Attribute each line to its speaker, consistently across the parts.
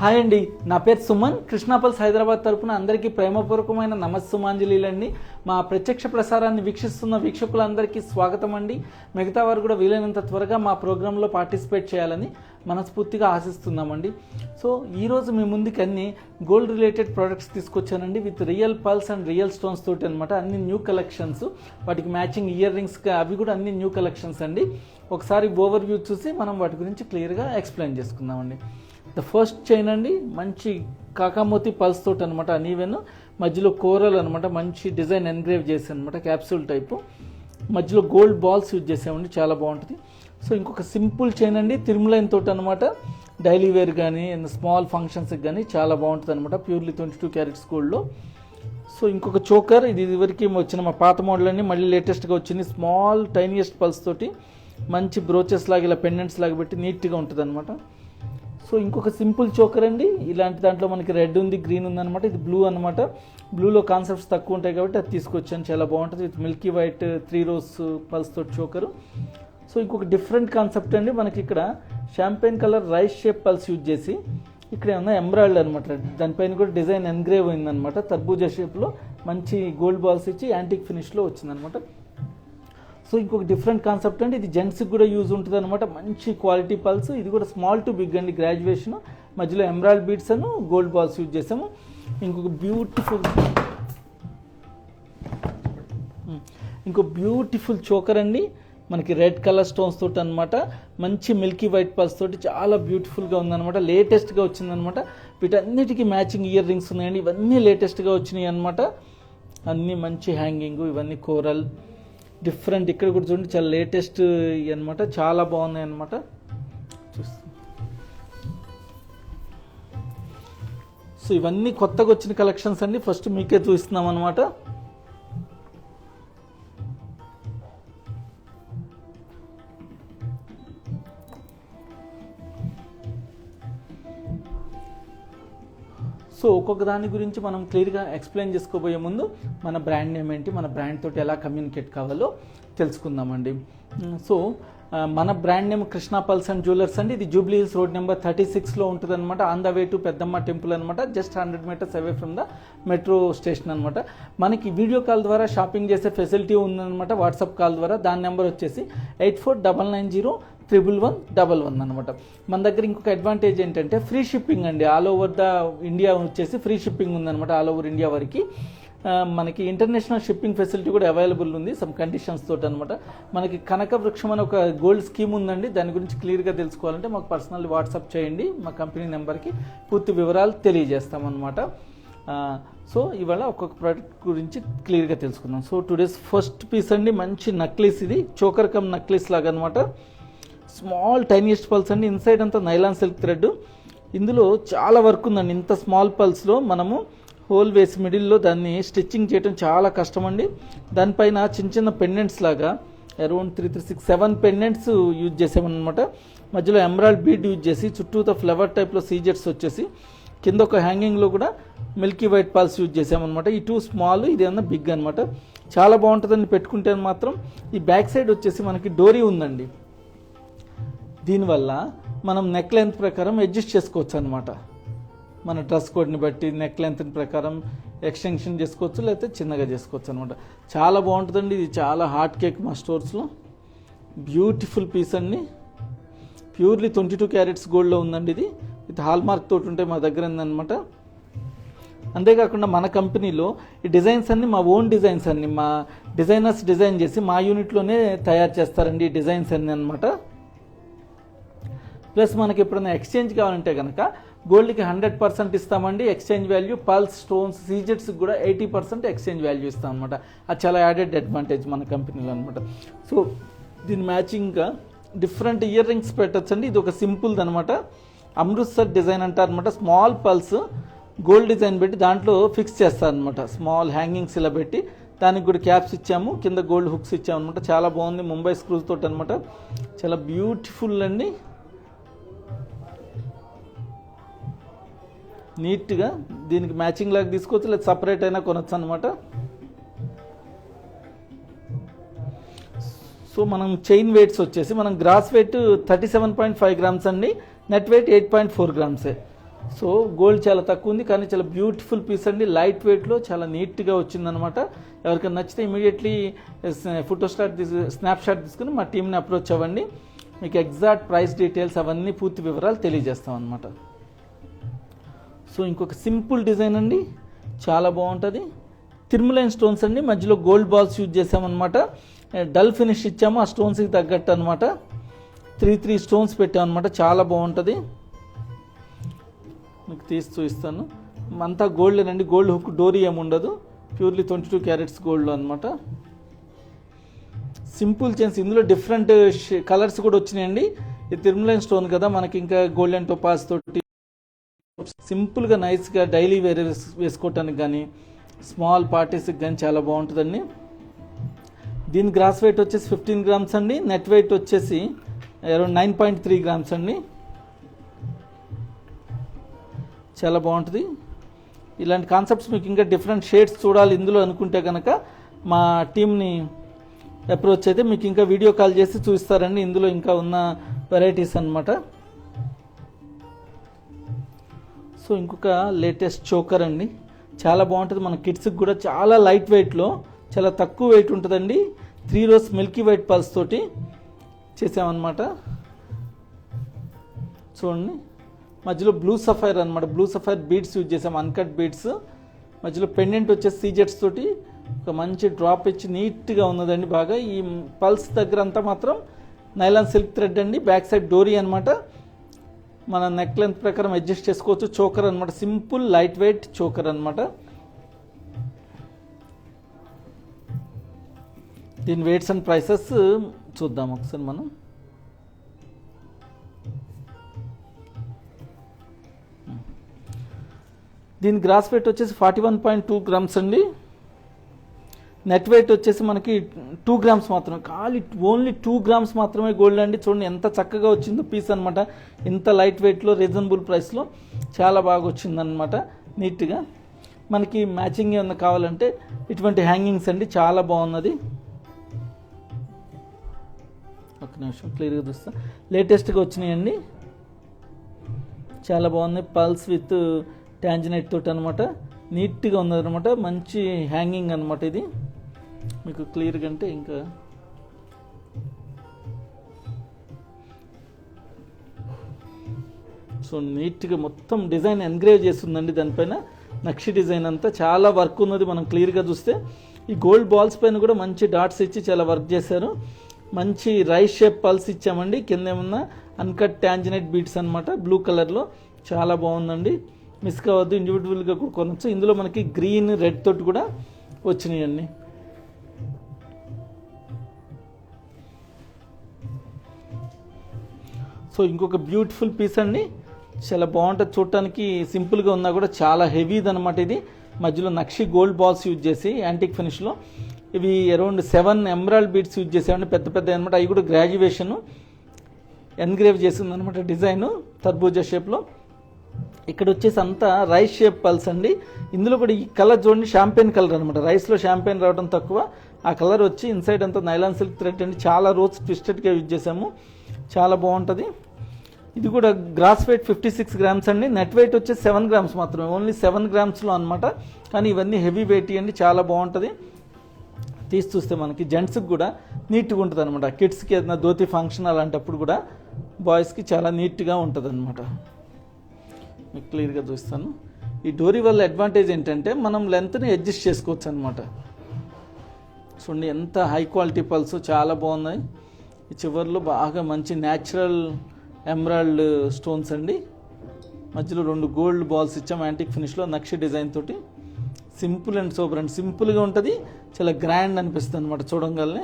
Speaker 1: Hi అండి, నా పేరు సుమన్. కృష్ణాపల్స్ హైదరాబాద్ తరపున అందరికీ ప్రేమపూర్వకమైన నమస్సుమాంజలీలండి. మా ప్రత్యక్ష ప్రసారాన్ని వీక్షిస్తున్న వీక్షకులందరికీ స్వాగతం అండి. మిగతా వారు కూడా వీలైనంత త్వరగా మా ప్రోగ్రాంలో పార్టిసిపేట్ చేయాలని మనస్ఫూర్తిగా ఆశిస్తున్నామండి. సో ఈరోజు మీ ముందుకు అన్ని గోల్డ్ రిలేటెడ్ ప్రోడక్ట్స్ తీసుకొచ్చానండి, with real pearls and real stones తోటి అనమాట. అన్ని న్యూ కలెక్షన్స్, వాటికి మ్యాచింగ్ ఇయర్ రింగ్స్, అవి కూడా అన్ని న్యూ కలెక్షన్స్ అండి. ఒకసారి ఓవర్ వ్యూ చూసి మనం వాటి గురించి క్లియర్గా ఎక్స్ప్లెయిన్ చేసుకుందామండి. ద ఫస్ట్ చైన్ అండి, మంచి కాకామోతి పల్స్ తోటి అనమాట. అనీవెన్ మధ్యలో కోరల్ అనమాట, మంచి డిజైన్ ఎన్గ్రేవ్ చేసి అనమాట, క్యాప్సూల్ టైపు. మధ్యలో గోల్డ్ బాల్స్ యూజ్ చేసామండి, చాలా బాగుంటుంది. సో ఇంకొక సింపుల్ చైన్ అండి, తిరుమలైన్ తోటి అనమాట. డైలీ వేర్ కానీ స్మాల్ ఫంక్షన్స్కి కానీ చాలా బాగుంటుంది అనమాట, ప్యూర్లీ 22 క్యారెట్స్ గోల్డ్లో. సో ఇంకొక చోకర్, ఇది ఇదివరకు వచ్చిన మా పాత మోడల్ అండి, మళ్ళీ లేటెస్ట్గా వచ్చింది. స్మాల్ టైనియస్ట్ పల్స్ తోటి మంచి బ్రోచెస్ లాగా, ఇలా పెండెంట్స్ లాగా పెట్టి నీట్గా ఉంటుంది అనమాట. సో ఇంకొక సింపుల్ చోకర్ అండి, ఇలాంటి దాంట్లో మనకి రెడ్ ఉంది, గ్రీన్ ఉందన్నమాట. ఇది బ్లూ అనమాట. బ్లూలో కాన్సెప్ట్స్ తక్కువ ఉంటాయి కాబట్టి అది తీసుకొచ్చాను, చాలా బాగుంటుంది. With milky white 3 rows pearls తోటి చోకరు. సో ఇంకొక డిఫరెంట్ కాన్సెప్ట్ అండి, మనకి ఇక్కడ champagne colour rice shape pearls use చేసి, ఇక్కడ ఏమన్నా ఎంబ్రాయిడ్ అనమాట, దానిపైన కూడా డిజైన్ ఎన్గ్రేవ్ అయిందనమాట. తర్బూజా షేప్లో మంచి గోల్డ్ బాల్స్ ఇచ్చి యాంటిక్ ఫినిష్లో వచ్చిందనమాట. సో ఇంకొక డిఫరెంట్ కాన్సెప్ట్ అండి, ఇది జెంట్స్కి కూడా యూజ్ ఉంటుంది అనమాట. మంచి క్వాలిటీ పల్స్, ఇది కూడా స్మాల్ టు బిగ్ అండి, గ్రాడ్యుయేషన్. మధ్యలో ఎంబ్రాయిడ్ బీడ్స్ అను గోల్డ్ బాల్స్ యూజ్ చేసాము. ఇంకో బ్యూటిఫుల్ చోకర్ అండి, మనకి రెడ్ కలర్ స్టోన్స్ తోటి అనమాట. మంచి మిల్కీ వైట్ పల్స్ తోటి చాలా బ్యూటిఫుల్గా ఉందన్నమాట, లేటెస్ట్గా వచ్చిందనమాట. వీటన్నిటికీ మ్యాచింగ్ ఇయర్ రింగ్స్ ఉన్నాయండి, ఇవన్నీ లేటెస్ట్గా వచ్చినాయి అనమాట. అన్నీ మంచి హ్యాంగింగ్, ఇవన్నీ కోరల్ డిఫరెంట్. ఇక్కడ కూడా చూడండి, చాలా లేటెస్ట్ అనమాట, చాలా బాగున్నాయి అనమాట. సో ఇవన్నీ కొత్తగా వచ్చిన కలెక్షన్స్ అండి, ఫస్ట్ మీకే చూస్తున్నాం అనమాట. సో ఒక్కొక్క దాని గురించి మనం క్లియర్గా ఎక్స్ప్లెయిన్ చేసుకోబోయే ముందు మన బ్రాండ్ నేమ్ ఏంటి, మన బ్రాండ్ తోటి ఎలా కమ్యూనికేట్ కావాలో తెలుసుకుందామండి. సో మన brand name Krishna pearls and jewellers అండి. ఇది జూబ్లీ హిల్స్ రోడ్ నెంబర్ 36లో ఉంటుంది అనమాట. On the way to Peddamma temple అనమాట, just 100 meters away from the metro station అనమాట. మనకి వీడియో కాల్ ద్వారా షాపింగ్ చేసే ఫెసిలిటీ ఉందన్నమాట, వాట్సాప్ కాల్ ద్వారా. దాని నెంబర్ వచ్చేసి 8499011111 అనమాట. మన దగ్గర ఇంకొక అడ్వాంటేజ్ ఏంటంటే ఫ్రీ షిప్పింగ్ అండి, ఆల్ ఓవర్ ద ఇండియా వచ్చేసి ఫ్రీ షిప్పింగ్ ఉందన్నమాట, ఆల్ ఓవర్ ఇండియా వరకు. మనకి ఇంటర్నేషనల్ షిప్పింగ్ ఫెసిలిటీ కూడా అవైలబుల్ ఉంది, సమ్ కండిషన్స్ తోటి అనమాట. మనకి కనక వృక్షం అని ఒక గోల్డ్ స్కీమ్ ఉందండి, దాని గురించి క్లియర్గా తెలుసుకోవాలంటే మాకు పర్సనల్ వాట్సాప్ చేయండి, మా కంపెనీ నెంబర్కి పూర్తి వివరాలు తెలియజేస్తామన్నమాట. సో ఇవాళ ఒక్కొక్క ప్రోడక్ట్ గురించి క్లియర్గా తెలుసుకుందాం. సో టుడేస్ ఫస్ట్ పీస్ అండి, మంచి నక్లీస్. ఇది చోకర్ కమ్ నక్లీస్ లాగా అనమాట. స్మాల్ టైనియస్ట్ పల్స్ అండి, ఇన్సైడ్ అంతా నైలాన్ సిల్క్ థ్రెడ్. ఇందులో చాలా వర్క్ ఉందండి. ఇంత స్మాల్ పల్స్లో మనము హోల్ వేసి మిడిల్లో దాన్ని స్టిచ్చింగ్ చేయడం చాలా కష్టం అండి. దానిపైన చిన్న చిన్న పెండెంట్స్ లాగా అరౌండ్ 3, 3, 6, 7 పెండెంట్స్ యూజ్ చేసామన్నమాట. మధ్యలో ఎమరాల్డ్ బీడ్ యూజ్ చేసి చుట్టూతో ఫ్లవర్ టైప్లో సీజెట్స్ వచ్చేసి, కింద ఒక హ్యాంగింగ్లో కూడా మిల్కీ వైట్ పల్స్ యూజ్ చేసామన్నమాట. ఈ 2 స్మాల్, ఇది అన్న బిగ్ అనమాట. చాలా బాగుంటుందని పెట్టుకుంటే మాత్రం. ఈ బ్యాక్ సైడ్ వచ్చేసి మనకి డోరీ ఉందండి, దీనివల్ల మనం నెక్ లెంత్ ప్రకారం అడ్జస్ట్ చేసుకోవచ్చు అనమాట. మన డ్రెస్ కోడ్ని బట్టి నెక్ లెంత్ ప్రకారం ఎక్స్టెన్షన్ చేసుకోవచ్చు, లేకపోతే చిన్నగా చేసుకోవచ్చు అనమాట. చాలా బాగుంటుందండి, ఇది చాలా హాట్ కేక్ మా స్టోర్స్లో. బ్యూటిఫుల్ పీస్ అండి, ప్యూర్లీ 22 క్యారెట్స్ గోల్డ్లో ఉందండి. ఇది విత్ హాల్ మార్క్ తోటి ఉంటే మా దగ్గర ఉందన్నమాట. అంతేకాకుండా మన కంపెనీలో ఈ డిజైన్స్ అన్ని మా ఓన్ డిజైన్స్ అన్ని, మా డిజైనర్స్ డిజైన్ చేసి మా యూనిట్లోనే తయారు చేస్తారండి ఈ డిజైన్స్ అన్ని అనమాట. ప్లస్ మనకి ఎప్పుడైనా ఎక్స్చేంజ్ కావాలంటే కనుక గోల్డ్కి 100% ఇస్తామండి ఎక్స్చేంజ్ వాల్యూ. పల్స్, స్టోన్స్, సీజెట్స్కి కూడా 80% ఎక్స్చేంజ్ వాల్యూ ఇస్తాం అనమాట. అది చాలా యాడెడ్ అడ్వాంటేజ్ మన కంపెనీలో అనమాట. సో దీని మ్యాచింగ్గా డిఫరెంట్ ఇయర్ రింగ్స్ పెట్టచ్చండి. ఇది ఒక సింపుల్ది అనమాట, అమృత్సర్ డిజైన్ అంటారనమాట. స్మాల్ పల్స్ గోల్డ్ డిజైన్ పెట్టి దాంట్లో ఫిక్స్ చేస్తారనమాట. స్మాల్ హ్యాంగింగ్స్ ఇలా పెట్టి దానికి కూడా క్యాప్స్ ఇచ్చాము, కింద గోల్డ్ హుక్స్ ఇచ్చాము అనమాట. చాలా బాగుంది, ముంబై స్క్రూస్ తోటి అనమాట. చాలా బ్యూటిఫుల్ అండి, నీట్గా. దీనికి మ్యాచింగ్ లాగా తీసుకోవచ్చు, లేదా సపరేట్ అయినా కొనొచ్చు అనమాట. సో మనం చైన్ వెయిట్స్ వచ్చేసి, మనం గ్రాస్ వెయిట్ 37.5 గ్రామ్స్ అండి, నెట్ వెయిట్ 8.4 గ్రామ్సే. సో గోల్డ్ చాలా తక్కువ ఉంది కానీ చాలా బ్యూటిఫుల్ పీస్ అండి, లైట్ వెయిట్లో చాలా నీట్గా వచ్చిందనమాట. ఎవరికైనా నచ్చితే ఇమీడియట్లీ స్నాప్షాట్ తీసుకుని మా టీంని అప్రోచ్ అవ్వండి. మీకు ఎగ్జాక్ట్ ప్రైస్ డీటెయిల్స్ అవన్నీ పూర్తి వివరాలు తెలియజేస్తాం అనమాట. సో ఇంకొక సింపుల్ డిజైన్ అండి, చాలా బాగుంటుంది. తిరుమలైన్ స్టోన్స్ అండి, మధ్యలో గోల్డ్ బాల్స్ యూజ్ చేసామన్నమాట. డల్ ఫినిష్ ఇచ్చాము ఆ స్టోన్స్కి తగ్గట్టు అనమాట. 3 స్టోన్స్ పెట్టామన్నమాట, చాలా బాగుంటుంది. మీకు తీసి చూపిస్తాను. అంతా గోల్డేనండి, గోల్డ్ హుక్ డోరీ ఏమి ఉండదు, ప్యూర్లీ 22 క్యారెట్స్ గోల్డ్లో అనమాట. సింపుల్ చైన్స్, ఇందులో డిఫరెంట్ కలర్స్ కూడా వచ్చినాయండి. ఇది తిరుమలైన్ స్టోన్ కదా, మనకి ఇంకా గోల్డెన్ టోపాస్ తోటి సింపుల్గా నైస్గా డైలీ వేర్ వేసుకోవటానికి కానీ స్మాల్ పార్టీస్కి కానీ చాలా బాగుంటుందండి. దీని గ్రాస్ వెయిట్ వచ్చేసి 15 గ్రామ్స్ అండి, నెట్ వెయిట్ వచ్చేసి అరౌండ్ 9.3 గ్రామ్స్ అండి. చాలా బాగుంటుంది. ఇలాంటి కాన్సెప్ట్స్ మీకు ఇంకా డిఫరెంట్ షేడ్స్ చూడాలి ఇందులో అనుకుంటే కనుక మా టీమ్ని అప్రోచ్ అయితే మీకు ఇంకా వీడియో కాల్ చేసి చూపిస్తారండి ఇందులో ఇంకా ఉన్న వెరైటీస్ అన్నమాట. సో ఇంకొక లేటెస్ట్ చోకర్ అండి, చాలా బాగుంటుంది. మన కిడ్స్కి కూడా చాలా లైట్ వెయిట్లో చాలా తక్కువ వెయిట్ ఉంటుందండి. 3 rows మిల్కీ వైట్ పల్స్ తోటి చేసామన్నమాట. చూడండి, మధ్యలో బ్లూ సఫైర్ అనమాట, బ్లూ సఫైర్ బీడ్స్ యూజ్ చేసాం, అన్కట్ బీడ్స్. మధ్యలో పెండెంట్ వచ్చేసి సీజెట్స్ తోటి ఒక మంచి డ్రాప్ ఇచ్చి నీట్గా ఉన్నదండి బాగా. ఈ పల్స్ దగ్గర అంతా మాత్రం నైలాన్ సిల్క్ థ్రెడ్ అండి, బ్యాక్ సైడ్ డోరీ అనమాట. మన నెక్ లెంత్ ప్రకారం అడ్జస్ట్ చేసుకోవచ్చు. చోకర్ అనమాట, సింపుల్ లైట్ వెయిట్ చోకర్ అనమాట. దీని వెయిట్స్ అండ్ ప్రైసెస్ చూద్దాం ఒకసారి మనం. దీని గ్రాస్ వెయిట్ వచ్చేసి 41.2 గ్రామ్స్ అండి. నెట్ వెయిట్ వచ్చేసి మనకి 2 గ్రామ్స్ మాత్రమే, ఓన్లీ 2 గ్రామ్స్ మాత్రమే గోల్డ్ అండి. చూడండి ఎంత చక్కగా వచ్చిందో పీస్ అనమాట, ఇంత లైట్ వెయిట్లో రీజనబుల్ ప్రైస్లో చాలా బాగా వచ్చిందనమాట నీట్గా. మనకి మ్యాచింగ్ ఏమన్నా కావాలంటే ఇటువంటి హ్యాంగింగ్స్ అండి, చాలా బాగున్నది. ఒక నిమిషం క్లియర్గా చూస్తా, లేటెస్ట్గా వచ్చినాయండి, చాలా బాగున్నాయి. పల్స్ విత్ ట్యాంజనైట్ తోటి అనమాట, నీట్గా ఉన్నదనమాట, మంచి హ్యాంగింగ్ అనమాట. ఇది మీకు క్లియర్గా అంటే ఇంకా సో నీట్గా మొత్తం డిజైన్ ఎన్గ్రేవ్ చేస్తుందండి. దానిపైన నక్షి డిజైన్ అంతా చాలా వర్క్ ఉన్నది. మనం క్లియర్గా చూస్తే ఈ గోల్డ్ బాల్స్ పైన కూడా మంచి డాట్స్ ఇచ్చి చాలా వర్క్ చేశారు. మంచి రైస్ షేప్ పల్స్ ఇచ్చామండి. కింద ఏమన్నా అన్కట్ ట్యాంజనైట్ బీట్స్ అనమాట, బ్లూ కలర్లో చాలా బాగుందండి. మిస్ కావద్దు, ఇండివిజువల్గా కూడా కొనవచ్చు. ఇందులో మనకి గ్రీన్ రెడ్ తోటి కూడా వచ్చినాయండి. సో ఇంకొక బ్యూటిఫుల్ పీస్ అండి, చాలా బాగుంటుంది చూడటానికి. సింపుల్గా ఉన్నా కూడా చాలా హెవీది అనమాట. ఇది మధ్యలో నక్షి గోల్డ్ బాల్స్ యూజ్ చేసి యాంటిక్ ఫినిష్లో ఇవి అరౌండ్ 7 ఎమరాల్డ్ బీడ్స్ యూజ్ చేసామండి, పెద్ద పెద్ద అనమాట. అవి కూడా గ్రాడ్యుయేషన్ ఎన్గ్రేవ్ చేసింది అనమాట, డిజైన్ తర్బూజా షేప్లో. ఇక్కడ వచ్చేసి అంతా రైస్ షేప్ పల్స్ అండి. ఇందులో కూడా ఈ కలర్ చూడండి, షాంపెయిన్ కలర్ అనమాట. రైస్లో షాంపెయిన్ రావడం తక్కువ, ఆ కలర్ వచ్చి ఇన్సైడ్ అంతా నైలాన్ సిల్క్ థ్రెడ్ అండి. చాలా రోజ్ ట్విస్టెడ్గా యూజ్ చేసాము, చాలా బాగుంటుంది. ఇది కూడా గ్రాస్ వెయిట్ 56 గ్రామ్స్ అండి, నెట్ వెయిట్ వచ్చేసి 7 గ్రామ్స్ మాత్రమే, ఓన్లీ 7 గ్రామ్స్లో అనమాట. కానీ ఇవన్నీ హెవీ వెయిట్ అండి, చాలా బాగుంటుంది. తీసి చూస్తే మనకి జెంట్స్కి కూడా నీట్గా ఉంటుంది అనమాట. కిడ్స్కి ఏదైనా ధోతి ఫంక్షన్ అలాంటప్పుడు కూడా బాయ్స్కి చాలా నీట్గా ఉంటుంది అనమాట. మీకు క్లియర్గా చూస్తాను. ఈ డోరీ వల్ల అడ్వాంటేజ్ ఏంటంటే మనం లెంత్ని అడ్జస్ట్ చేసుకోవచ్చు అనమాట. చూడండి ఎంత హై క్వాలిటీ పల్స్, చాలా బాగున్నాయి. ఈ చివర్లో బాగా మంచి న్యాచురల్ ఎమరాల్డ్ స్టోన్స్ అండి. మధ్యలో 2 గోల్డ్ బాల్స్ ఇచ్చాం యాంటిక్ ఫినిష్లో నక్షి డిజైన్ తోటి. సింపుల్ అండ్ సూపర్ అండ్ సింపుల్గా ఉంటుంది, చాలా గ్రాండ్ అనిపిస్తుంది అనమాట చూడంగానే.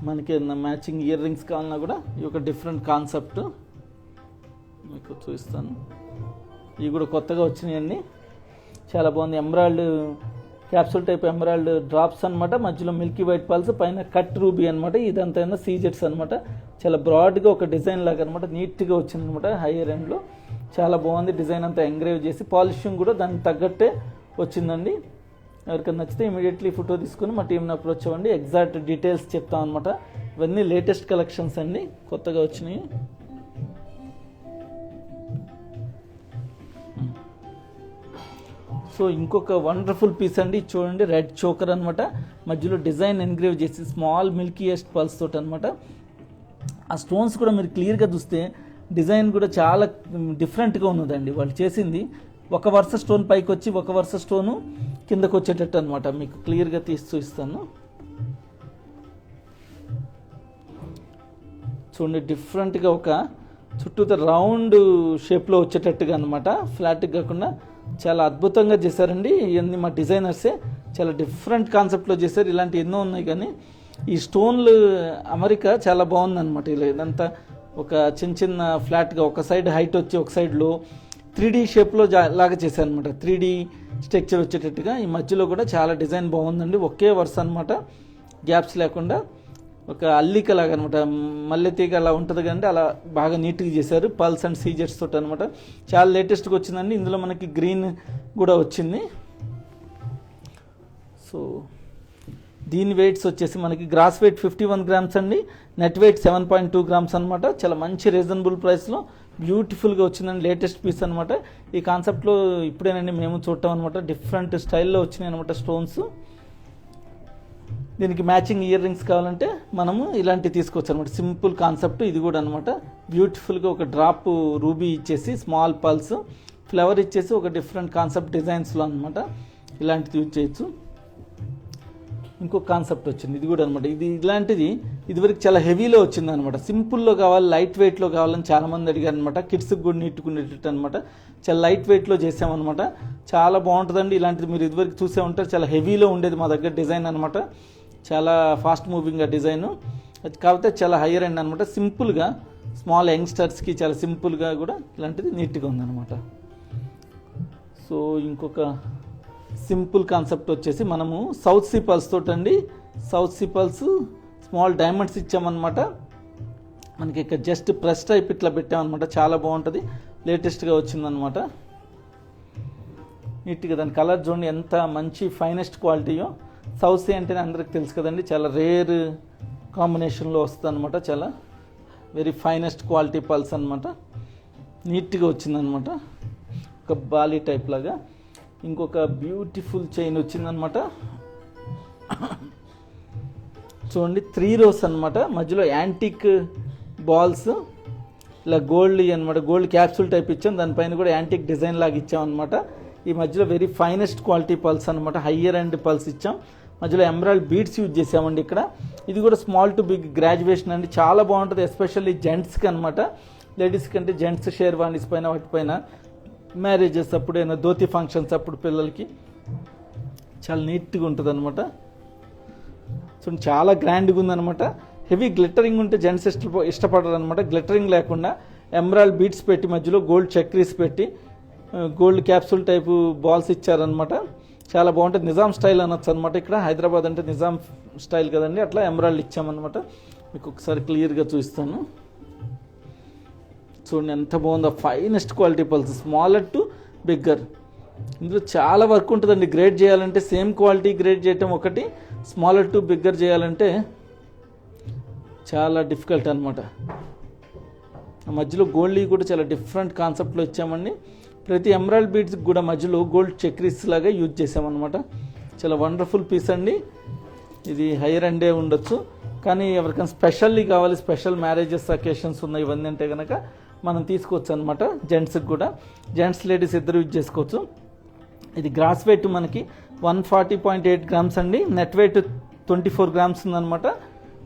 Speaker 1: మనకి ఏదైనా మ్యాచింగ్ ఇయర్ రింగ్స్ కావాలన్నా కూడా ఈ ఒక డిఫరెంట్ కాన్సెప్ట్ మీకు చూపిస్తాను. ఇవి కూడా కొత్తగా వచ్చినాయండి, చాలా బాగుంది. Emerald capsule type emerald drops అనమాట. మధ్యలో మిల్కీ వైట్ పల్స్, పైన కట్ రూబీ అనమాట. ఇదంతా సీజెట్స్ అనమాట. చాలా బ్రాడ్గా ఒక డిజైన్ లాగా అనమాట, నీట్గా వచ్చింది అనమాట. హైయర్ ఎండ్లో చాలా బాగుంది. డిజైన్ అంతా ఎంగ్రేవ్ చేసి పాలిషింగ్ కూడా దానికి తగ్గట్టే వచ్చిందండి. ఎవరికైనా నచ్చితే ఇమీడియట్లీ ఫోటో తీసుకుని మా టీంని అప్రోచ్ అవ్వండి. ఎగ్జాక్ట్ డీటెయిల్స్ చెప్తాం అనమాట. ఇవన్నీ లేటెస్ట్ కలెక్షన్స్ అండి, కొత్తగా వచ్చినాయి. సో ఇంకొక వండర్ఫుల్ పీస్ అండి, చూడండి రెడ్ చోకర్ అనమాట, మధ్యలో డిజైన్ ఎన్గ్రేవ్ చేసి స్మాల్ మిల్కీయెస్ట్ పల్స్ తోటి అనమాట. ఆ స్టోన్స్ కూడా మీరు క్లియర్గా చూస్తే డిజైన్ కూడా చాలా డిఫరెంట్గా ఉన్నదండి వాళ్ళు చేసింది. ఒక వరుస స్టోన్ పైకి వచ్చి ఒక వరుస స్టోను కిందకు వచ్చేటట్టు అనమాట. మీకు క్లియర్గా తీసి చూపిస్తాను. చూడండి డిఫరెంట్గా ఒక చుట్టూతో రౌండ్ షేప్లో వచ్చేటట్టుగా అనమాట, ఫ్లాట్గా కాకుండా చాలా అద్భుతంగా చేశారండి. ఇవన్నీ మా డిజైనర్సే చాలా డిఫరెంట్ కాన్సెప్ట్లో చేశారు. ఇలాంటి ఎన్నో ఉన్నాయి కానీ ఈ స్టోన్లు అమరిక చాలా బాగుందన్నమాట. ఇలా ఇదంతా ఒక చిన్న చిన్న ఫ్లాట్గా ఒక సైడ్ హైట్ వచ్చి ఒక సైడ్లో 3D షేప్లో లాగా చేశారనమాట, 3D స్ట్రక్చర్ వచ్చేటట్టుగా. ఈ మధ్యలో కూడా చాలా డిజైన్ బాగుందండి, ఒకే వరుస అనమాట, గ్యాప్స్ లేకుండా ఒక అల్లిక లాగా అనమాట, మల్లె తీగ అలా ఉంటుంది కానీ అలా బాగా నీట్గా చేశారు. పల్స్ అండ్ సీజర్స్ తోటి అనమాట. చాలా లేటెస్ట్గా వచ్చిందండి. ఇందులో మనకి గ్రీన్ కూడా వచ్చింది. సో దీని వెయిట్స్ వచ్చేసి మనకి గ్రాస్ వెయిట్ 51 గ్రామ్స్ అండి, నెట్ వెయిట్ 7.2 గ్రామ్స్ అనమాట. చాలా మంచి రీజనబుల్ ప్రైస్లో బ్యూటిఫుల్గా వచ్చిందండి, లేటెస్ట్ పీస్ అనమాట. ఈ కాన్సెప్ట్లో ఇప్పుడేనండి మేము చూడటం అనమాట. డిఫరెంట్ స్టైల్లో వచ్చినాయి అనమాట స్టోన్స్. దీనికి మ్యాచింగ్ ఇయర్ రింగ్స్ కావాలంటే మనము ఇలాంటివి తీసుకోవచ్చు అనమాట. సింపుల్ కాన్సెప్ట్ ఇది కూడా అనమాట. బ్యూటిఫుల్గా ఒక డ్రాప్ రూబీ ఇచ్చేసి స్మాల్ పల్స్ ఫ్లవర్ ఇచ్చేసి ఒక డిఫరెంట్ కాన్సెప్ట్ డిజైన్స్లో అనమాట. ఇలాంటిది యూజ్ చేయొచ్చు. ఇంకొక కాన్సెప్ట్ వచ్చింది ఇది కూడా అనమాట. ఇలాంటిది ఇదివరకు చాలా హెవీలో వచ్చింది అనమాట. సింపుల్లో కావాలి, లైట్ వెయిట్లో కావాలని చాలామంది అడిగారు అనమాట. కిడ్స్కి కూడా నీట్టుకునేటట్టు అనమాట. చాలా లైట్ వెయిట్లో చేసామన్నమాట. చాలా బాగుంటుందండి. ఇలాంటిది మీరు ఇదివరకు చూసే ఉంటారు. చాలా హెవీలో ఉండేది మా దగ్గర డిజైన్ అనమాట. చాలా ఫాస్ట్ మూవింగ్ డిజైను, కాకపోతే చాలా హైయర్ ఎండ్ అనమాట. సింపుల్గా స్మాల్ యంగ్స్టర్స్కి చాలా సింపుల్గా కూడా ఇలాంటిది నీట్గా ఉందన్నమాట. సో ఇంకొక సింపుల్ కాన్సెప్ట్ వచ్చేసి మనము సౌత్ సీ పల్స్ తోటండి. South Sea pearls small diamonds ఇచ్చామన్నమాట. మనకి ఇక్కడ జస్ట్ ప్రెస్ టైప్ ఇట్లా పెట్టామన్నమాట. చాలా బాగుంటుంది, లేటెస్ట్గా వచ్చిందనమాట. నీట్గా దాని కలర్ చూడండి ఎంత మంచి ఫైనెస్ట్ క్వాలిటీయో. సౌత్ సీ అంటేనే అందరికి తెలుసు కదండి, చాలా రేర్ కాంబినేషన్లో వస్తుంది అనమాట. చాలా వెరీ ఫైనెస్ట్ క్వాలిటీ పల్స్ అనమాట. నీట్గా వచ్చిందనమాట, ఒక బాలీ టైప్ లాగా. ఇంకొక బ్యూటిఫుల్ చైన్ వచ్చిందనమాట. చూడండి 3 rows అనమాట. మధ్యలో యాంటిక్ బాల్స్ ఇలా గోల్డ్ అనమాట, గోల్డ్ క్యాప్సూల్ టైప్ ఇచ్చాం. దానిపైన కూడా యాంటిక్ డిజైన్ లాగా ఇచ్చాం అనమాట. ఈ మధ్యలో వెరీ ఫైనెస్ట్ క్వాలిటీ పల్స్ అనమాట, హయ్యర్ అండ్ పల్స్ ఇచ్చాం. మధ్యలో ఎమరాల్డ్ బీడ్స్ యూజ్ చేసామండి ఇక్కడ. ఇది కూడా స్మాల్ టు బిగ్ గ్రాడ్యుయేషన్ అండి, చాలా బాగుంటుంది. ఎస్పెషల్లీ జెంట్స్కి అనమాట. లేడీస్ కంటే జెంట్స్ షేర్వానీస్ పైన వాటిపైన మ్యారేజెస్ అప్పుడు, ఏమైనా ధోతి ఫంక్షన్స్ అప్పుడు పిల్లలకి చాలా నీట్గా ఉంటుంది అనమాట. సో చాలా గ్రాండ్గా ఉందనమాట. హెవీ గ్లిటరింగ్ ఉంటే జెంట్స్ ఇష్టపడరు అనమాట. గ్లిటరింగ్ లేకుండా ఎమరాల్డ్ బీడ్స్ పెట్టి మధ్యలో గోల్డ్ చక్రీస్ పెట్టి గోల్డ్ క్యాప్సూల్ టైపు బాల్స్ ఇచ్చారనమాట. చాలా బాగుంటుంది. నిజాం స్టైల్ అనొచ్చు అనమాట. ఇక్కడ హైదరాబాద్ అంటే నిజాం స్టైల్ కదండి, అట్లా ఎమరాల్డ్ ఇచ్చామన్నమాట. మీకు ఒకసారి క్లియర్గా చూపిస్తాను. చూడండి ఎంత బాగుందో, finest quality pulse, smaller to bigger. ఇందులో చాలా వర్క్ ఉంటుందండి. గ్రేడ్ చేయాలంటే సేమ్ క్వాలిటీ గ్రేడ్ చేయటం ఒకటి, స్మాలర్ టు బిగ్గర్ చేయాలంటే చాలా డిఫికల్ట్ అనమాట. మధ్యలో గోల్డ్ కూడా చాలా డిఫరెంట్ కాన్సెప్ట్లో ఇచ్చామండి. ప్రతి ఎమరాల్డ్ బీడ్స్కి కూడా మధ్యలో గోల్డ్ చక్రీస్ లాగా యూజ్ చేసామన్నమాట. చాలా వండర్ఫుల్ పీస్ అండి. ఇది హైయర్ అండే ఉండొచ్చు, కానీ ఎవరికైనా స్పెషల్లీ కావాలి, స్పెషల్ మ్యారేజెస్ అకేషన్స్ ఉన్నాయి ఇవన్నీ అంటే కనుక మనం తీసుకోవచ్చు అనమాట. జెంట్స్కి కూడా, జెంట్స్ లేడీస్ ఇద్దరు యూజ్ చేసుకోవచ్చు. ఇది గ్రాస్ వెయిట్ మనకి 140.8 గ్రామ్స్ అండి, నెట్ వెయిట్ 24 గ్రామ్స్ ఉందన్నమాట.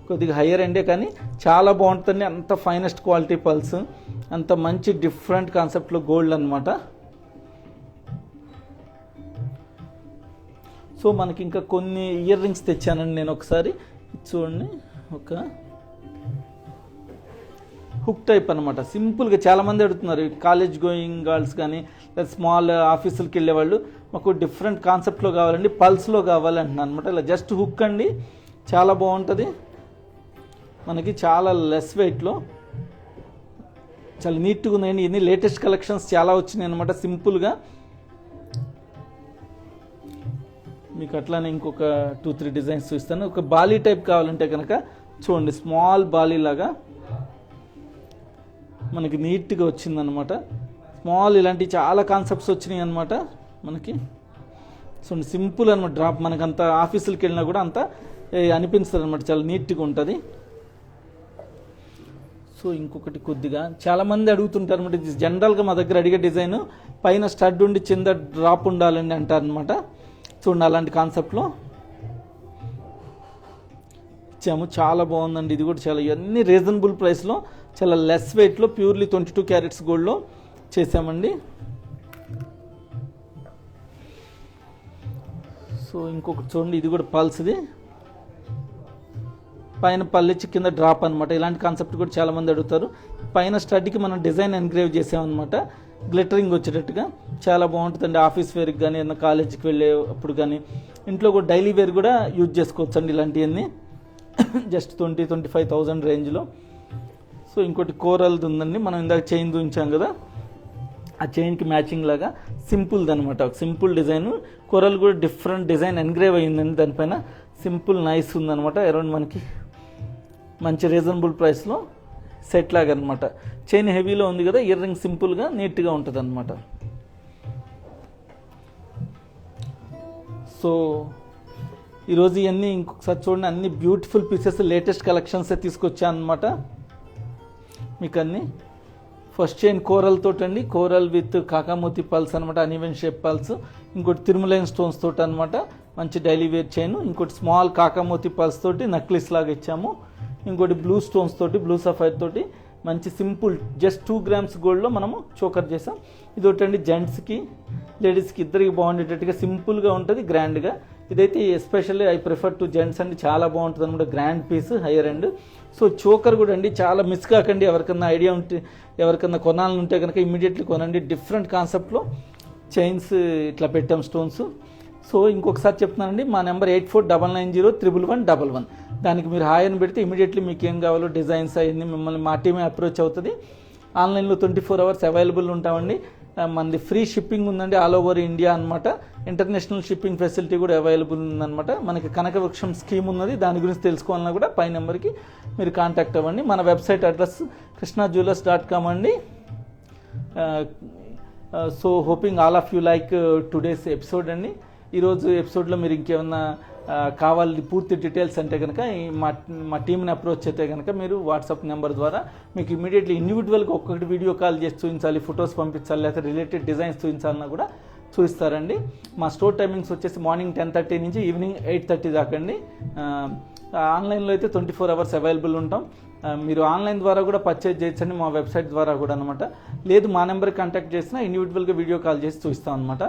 Speaker 1: కొద్దిగా హయ్యర్ ఎండే కానీ చాలా బాగుంటుంది. అంత ఫైనెస్ట్ క్వాలిటీ పల్స్, అంత మంచి డిఫరెంట్ కాన్సెప్ట్లో గోల్డ్ అనమాట. సో మనకి ఇంకా కొన్ని ఇయర్ రింగ్స్ తెచ్చానండి నేను. ఒకసారి చూడండి, ఒక హుక్ టైప్ అనమాట. సింపుల్గా చాలామంది అడుగుతున్నారు, కాలేజ్ గోయింగ్ గర్ల్స్ కానీ లేదా స్మాల్ ఆఫీసులకి వెళ్ళేవాళ్ళు, మాకు డిఫరెంట్ కాన్సెప్ట్లో కావాలండి, పల్స్లో కావాలి అంటున్నాను అనమాట. ఇలా జస్ట్ హుక్ అండి, చాలా బాగుంటుంది. మనకి చాలా లెస్ వెయిట్లో చాలా నీట్గా ఉన్నాయండి. ఇన్ని లేటెస్ట్ కలెక్షన్స్ చాలా వచ్చినాయి అనమాట. సింపుల్గా మీకు అట్లానే ఇంకొక 2-3 డిజైన్స్ చూస్తాను. ఒక బాలీ టైప్ కావాలంటే కనుక చూడండి, స్మాల్ బాలీ లాగా మనకి నీట్గా వచ్చిందనమాట. స్మాల్ ఇలాంటి చాలా కాన్సెప్ట్స్ వచ్చినాయి అనమాట మనకి. సో సింపుల్ అనమాట డ్రాప్, మనకంత ఆఫీసులకు వెళ్ళినా కూడా అంత అనిపిస్తుంది అనమాట, చాలా నీట్గా ఉంటుంది. సో ఇంకొకటి కొద్దిగా చాలామంది అడుగుతుంటారు అనమాట, ఇది జనరల్గా మా దగ్గర అడిగే డిజైన్ పైన స్టడ్ ఉండి కింద డ్రాప్ ఉండాలని అంటారు అనమాట. చూడండి అలాంటి కాన్సెప్ట్లో ఇచ్చాము, చాలా బాగుందండి. ఇది కూడా చాలా ఇవన్నీ రీజనబుల్ ప్రైస్లో చాలా లెస్ వెయిట్లో ప్యూర్లీ 22 క్యారెట్స్ గోల్డ్లో చేసామండి. సో ఇంకొకటి చూడండి, ఇది కూడా పల్స్ది, పైన పల్లిచ్చి కింద డ్రాప్ అనమాట. ఇలాంటి కాన్సెప్ట్ కూడా చాలామంది అడుగుతారు. పైన స్టడ్కి మనం డిజైన్ ఎన్గ్రేవ్ చేసామన్నమాట, గ్లిటరింగ్ వచ్చేటట్టుగా. చాలా బాగుంటుందండి ఆఫీస్ వేర్కి కానీ, ఏదైనా కాలేజీకి వెళ్ళేటప్పుడు కానీ, ఇంట్లో కూడా డైలీ వేర్ కూడా యూజ్ చేసుకోవచ్చు అండి ఇలాంటివన్నీ. జస్ట్ 20-25,000 రేంజ్లో. సో ఇంకోటి కోరల్ది ఉందండి, మనం ఇందాక చైన్ చూపించాం కదా, ఆ చైన్కి మ్యాచింగ్ లాగా సింపుల్ది అనమాట, ఒక సింపుల్ డిజైన్. కోరల్ కూడా డిఫరెంట్ డిజైన్ ఎన్గ్రేవ్ అయ్యిందండి దానిపైన. సింపుల్ నైస్ ఉందనమాట. అరౌండ్ మనకి మంచి రీజనబుల్ ప్రైస్లో సెట్ లాగా అనమాట. చైన్ హెవీలో ఉంది కదా, ఇయర్ రింగ్ సింపుల్గా నీట్గా ఉంటుంది అనమాట. సో ఈరోజు ఇవన్నీ ఇంకొకసారి చూడండి, అన్ని బ్యూటిఫుల్ పీసెస్ లేటెస్ట్ కలెక్షన్సే తీసుకొచ్చాను అనమాట మీకు అన్నీ. ఫస్ట్ చైన్ కోరల్ తోటండి, కోరల్ విత్ కాకామోతి పల్స్ అనమాట, అన్ఈవెన్ షేప్ పల్స్. ఇంకోటి తిరుమలైన్ స్టోన్స్ తోటి అనమాట, మంచి డైలీ వేర్ చైన్. ఇంకోటి స్మాల్ కాకామోతి పల్స్ తోటి నక్లిస్ లాగా ఇచ్చాము. ఇంకోటి బ్లూ స్టోన్స్ తోటి, బ్లూ సఫైర్ తోటి మంచి సింపుల్ జస్ట్ 2 grams గోల్డ్లో మనము చోకర్ చేసాం. ఇది ఒకటండి జెంట్స్కి లేడీస్కి ఇద్దరికి బాగుండేటట్టుగా సింపుల్గా ఉంటుంది, గ్రాండ్గా. ఇదైతే especially I prefer to gents అండి, చాలా బాగుంటుంది అనమాట, grand piece, higher end. So choker కూడా అండి చాలా మిస్ కాకండి. ఎవరికన్నా ఐడియా ఉంటే, ఎవరికన్నా కొనాలని ఉంటే కనుక ఇమ్మీడియట్లీ కొనండి. డిఫరెంట్ కాన్సెప్ట్లో చైన్స్ ఇట్లా పెట్టాం స్టోన్స్. సో ఇంకొకసారి చెప్తున్నానండి, మా నెంబర్ 8499011111. దానికి మీరు హాయ్ అని పెడితే ఇమీడియట్లీ మీకు ఏం కావాలో డిజైన్స్ అవన్నీ మిమ్మల్ని మా టీమే అప్రోచ్ అవుతుంది. ఆన్లైన్లో 24 hours అవైలబుల్ ఉంటామండి. మనది ఫ్రీ షిప్పింగ్ ఉందండి ఆల్ ఓవర్ ఇండియా అనమాట. ఇంటర్నేషనల్ షిప్పింగ్ ఫెసిలిటీ కూడా అవైలబుల్ ఉందన్నమాట. మనకి కనకవృక్షం స్కీమ్ ఉన్నది, దాని గురించి తెలుసుకోవాలన్నా కూడా పై నెంబర్కి మీరు కాంటాక్ట్ అవ్వండి. మన వెబ్సైట్ అడ్రస్ krishnajewellers.com అండి. So hoping all of you like today's episode అండి. ఈరోజు ఎపిసోడ్లో మీరు ఇంకేమన్నా కావాలి పూర్తి డీటెయిల్స్ అంటే కనుక మా టీంని అప్రోచ్ అయితే కనుక మీరు వాట్సాప్ నెంబర్ ద్వారా మీకు ఇమీడియట్లీ ఇండివిజువల్గా ఒక్కొక్కటి వీడియో కాల్ చేసి చూపించాలి, ఫొటోస్ పంపించాలి, లేకపోతే రిలేటెడ్ డిజైన్స్ చూపించాలన్నా కూడా చూపిస్తారండి. మా స్టోర్ టైమింగ్స్ వచ్చేసి మార్నింగ్ 10:30 నుంచి ఈవినింగ్ 8:30 దాకా అండి. ఆన్లైన్లో అయితే 24 hours అవైలబుల్ ఉంటాం. మీరు ఆన్లైన్ ద్వారా కూడా పర్చేజ్ చేయొచ్చండి, మా వెబ్సైట్ ద్వారా కూడా అనమాట. లేదు మా నెంబర్కి కాంటాక్ట్ చేసినా ఇండివిజువల్గా వీడియో కాల్ చేసి చూస్తాం అనమాట.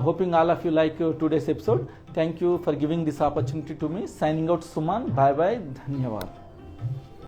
Speaker 1: Hoping all of you like today's episode. Thank you for giving this opportunity to me. Signing out Suman. Bye bye, ధన్యవాదాలు.